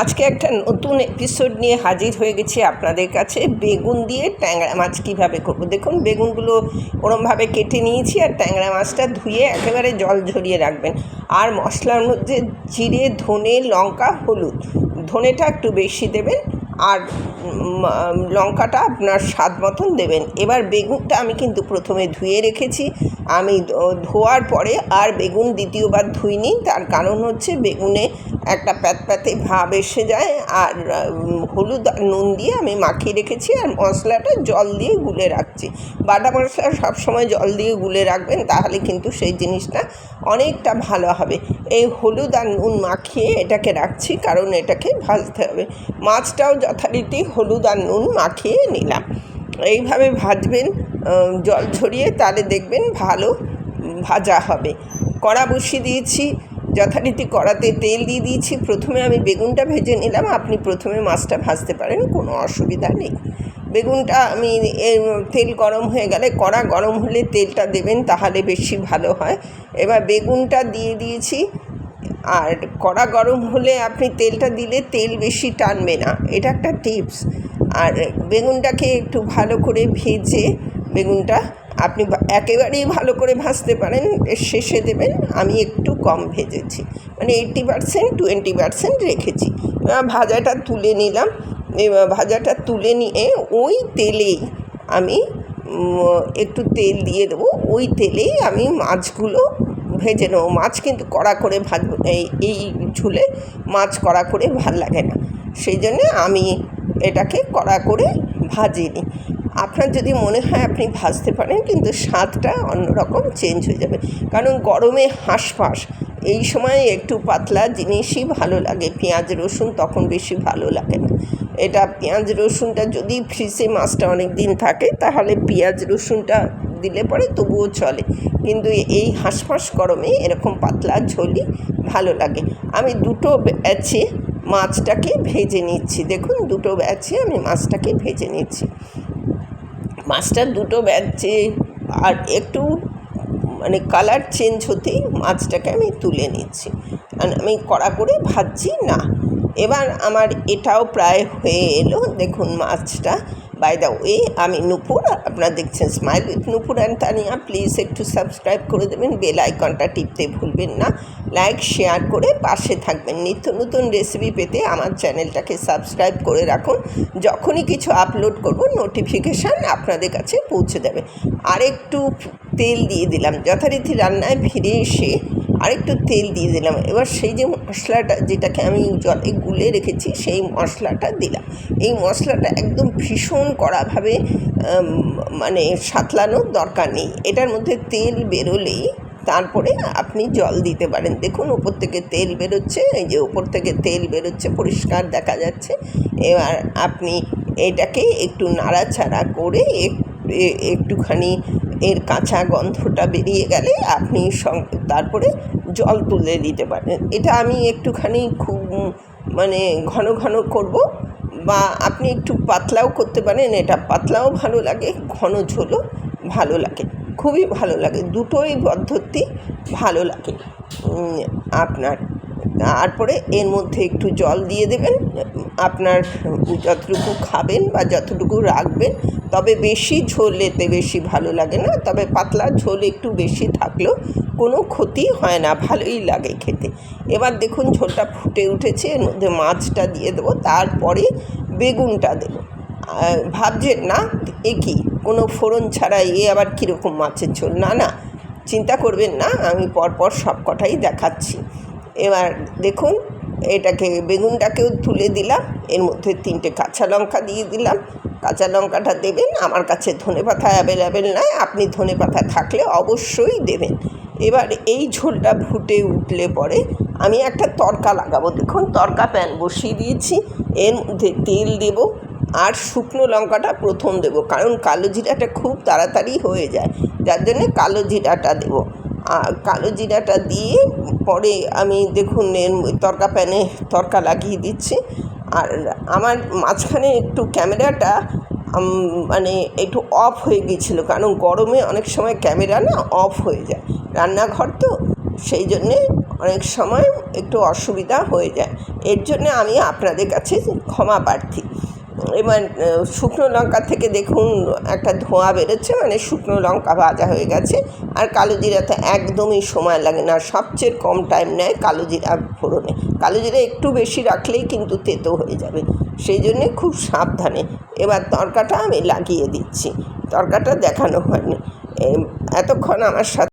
আজকে একটা নতুন এপিসোড নিয়ে হাজির হয়ে গেছি আপনাদের কাছে। বেগুন দিয়ে ট্যাংরা মাছ কীভাবে করবো দেখুন। বেগুনগুলো ওরমভাবে কেটে নিয়েছি, আর ট্যাংরা মাছটা ধুয়ে একেবারে জল ঝরিয়ে রাখবেন। আর মশলার মধ্যে জিরে, ধনে, লঙ্কা, হলুদ। ধনেটা একটু বেশি দেবেন, আর লঙ্কাটা আপনার স্বাদ মতন দেবেন। এবার বেগুনটা আমি কিন্তু প্রথমে ধুয়ে রেখেছি। আমি ধোয়ার পরে আর বেগুন দ্বিতীয়বার ধুইনি, তার কারণ হচ্ছে বেগুনে একটা প্যাতপ্যাতে ভাব এসে যায়। আর হলুদ আর নুন দিয়ে আমি মাখিয়ে রেখেছি, আর মশলাটা জল দিয়ে গুলে রাখছি। বাটা মশলা সবসময় জল দিয়ে গুলে রাখবেন, তাহলে কিন্তু সেই জিনিসটা অনেকটা ভালো হবে। এই হলুদ আর নুন মাখিয়ে এটাকে রাখছি, কারণ এটাকে ভাজতে হবে। মাছটাও যথারীতি হলুদ আর নুন মাখিয়ে নিলাম। এইভাবে ভাজবেন জল ঝরিয়ে, তাহলে দেখবেন ভালো ভাজা হবে। কড়া বসিয়ে দিয়েছি, যথারীতি কড়াতে তেল দিয়ে দিয়েছি। প্রথমে আমি বেগুনটা ভেজে নিলাম, আপনি প্রথমে মাছটা ভাজতে পারেন, কোনো অসুবিধা নেই। বেগুনটা আমি তেল গরম হয়ে গেলে, কড়া গরম হলে তেলটা দেবেন, তাহলে বেশি ভালো হয়। এবার বেগুনটা দিয়ে দিয়েছি, আর কড়া গরম হলে আপনি তেলটা দিলে তেল বেশি টানবে না, এটা একটা টিপস। আর বেগুনটাকে একটু ভালো করে ভেজে, বেগুনটা আপনি একেবারেই ভালো করে ভাজতে পারেন, শেষে দেবেন। আমি একটু কম ভেজেছি, মানে 80% 20% রেখেছি। ভাজাটা তুলে নিলাম। ভাজাটা তুলে নিয়ে ওই তেলেই আমি একটু তেল দিয়ে দেবো, ওই তেলেই আমি মাছগুলো ভেজে নেবো। মাছ কিন্তু কড়া করে ভাজবো, এই ঝুলে মাছ কড়া করে ভাল লাগে না, সেই জন্যে আমি এটাকে কড়া করে ভাজিনি। আপনার যদি মনে হয় আপনি ভাজতে পারেন, কিন্তু স্বাদটা অন্যরকম চেঞ্জ হয়ে যাবে। কারণ গরমে হাঁসফাঁস, এই সময় একটু পাতলা জিনিসই ভালো লাগে। পেঁয়াজ রসুন তখন বেশি ভালো লাগে না। এটা পেঁয়াজ রসুনটা যদি ফ্রিজে মাছটা অনেক দিন থাকে, তাহলে পেঁয়াজ রসুনটা দিলে পরে তবুও চলে, কিন্তু এই হাঁসফাঁস গরমে এরকম পাতলা ঝোলই ভালো লাগে। আমি দুটো ব্যাচে মাছটাকে ভেজে নিচ্ছি। দেখুন, দুটো ব্যাচে আমি মাছটাকে ভেজে নিচ্ছি। মাছটা দুটো ব্যাচে আর একটু মানে কালার চেঞ্জ হতেই মাছটাকে আমি তুলে নিচ্ছি, আমি কড়া করে ভাজছি না। এবার আমার এটাও প্রায় হয়ে এলো। দেখুন মাছটা। বাই দ্য ওয়ে, আমি নূপুর, আপনারা দেখছেন smile with Nupur and Tania. Please একটু সাবস্ক্রাইব করে দেবেন, বেল আইকনটা টিপতে ভুলবেন না। লাইক শেয়ার করে পাশে থাকবেন। নিত্য নতুন রেসিপি পেতে আমার চ্যানেলটাকে সাবস্ক্রাইব করে রাখুন। যখনই কিছু আপলোড করব, নোটিফিকেশান আপনাদের কাছে পৌঁছে যাবে। আরেকটু তেল দিয়ে দিলাম, যথারীতি রান্নায় ফিরে এসে আরেকটু তেল দিয়ে দিলাম। এবার সেই যে মশলাটা, যেটাকে আমি জলে গুলে রেখেছি, সেই মশলাটা দিলাম। এই মশলাটা একদম ভীষণ কড়াভাবে মানে সাঁতলানোর দরকার নেই। এটার মধ্যে তেল বেরোলেই তারপরে আপনি জল দিতে পারেন। দেখুন, ওপর থেকে তেল বেরোচ্ছে, এই যে ওপর থেকে তেল বেরোচ্ছে, পরিষ্কার দেখা যাচ্ছে। এবার আপনি এটাকে একটু নাড়াচাড়া করে একটুখানি এর কাঁচা গন্ধটা বেরিয়ে গেলে আপনি তারপরে জল তুলে দিতে পারেন। এটা আমি একটুখানি খুব মানে ঘন ঘন করব, বা আপনি একটু পাতলাও করতে পারেন। এটা পাতলাও ভালো লাগে, ঘন ঝোলও ভালো লাগে, খুবই ভালো লাগে। দুটোই পদ্ধতি ভালো লাগে আপনার। তারপরে এর মধ্যে একটু জল দিয়ে দেবেন, আপনার যতটুকু খাবেন বা যতটুকু রাখবেন। তবে বেশি ঝোল এতে বেশি ভালো লাগে না, তবে পাতলা ঝোল একটু বেশি থাকলেও কোনো ক্ষতি হয় না, ভালোই লাগে খেতে। এবার দেখুন ঝোলটা ফুটে উঠেছে, এর মধ্যে মাছটা দিয়ে দেবো, তারপরে বেগুনটা দেবো। ভাবছেন না এ কি কোনো ফোড়ন ছাড়া, আবার কীরকম মাছের ঝোল? না না, চিন্তা করবেন না, আমি পরপর সব কটাই দেখাচ্ছি। এবার দেখুন, এটাকে বেগুনটাকেও তুলে দিলাম, এর মধ্যে 3টে কাঁচা লঙ্কা দিয়ে দিলাম। কাঁচা লঙ্কাটা দেবেন। আমার কাছে ধনেপাতা অ্যাভেলেবেল নয়, আপনি ধনেপাতা থাকলে অবশ্যই দেবেন। এবার এই ঝোলটা ফুটে উঠলে পরে আমি একটা তড়কা লাগাবো। দেখুন, তড়কা প্যান বসিয়ে দিয়েছি, এর মধ্যে তেল দেব, আর শুকনো লঙ্কাটা প্রথম দেব, কারণ কালো জিরাটা খুব তাড়াতাড়ি হয়ে যায়, যার জন্যে কালো জিরাটা দেবো। আর কালো জিরাটা দিয়ে পরে আমি দেখুন তড়কা প্যানে তড়কা লাগিয়ে দিচ্ছি। আর আমার মাঝখানে একটু ক্যামেরাটা মানে একটু অফ হয়ে গিয়েছিলো, কারণ গরমে অনেক সময় ক্যামেরা না অফ হয়ে যায়, রান্নাঘর তো সেই জন্যে অনেক সময় একটু অসুবিধা হয়ে যায়। এর জন্যে আমি আপনাদের কাছে ক্ষমা প্রার্থী। এবার শুকনো লঙ্কা থেকে দেখুন একটা ধোঁয়া বেরোচ্ছে, মানে শুকনো লঙ্কা ভাজা হয়ে গেছে। আর কালো জিরাতে একদমই সময় লাগে না, সবচেয়ে কম টাইম নেয় কালো জিরা ফোড়নে। কালো জিরা একটু বেশি রাখলেই কিন্তু তেতো হয়ে যাবে, সেই জন্যে খুব সাবধানে। এবার তড়কাটা আমি লাগিয়ে দিচ্ছি, তড়কাটা দেখানো হয়নি। এতক্ষণ আমার সাথে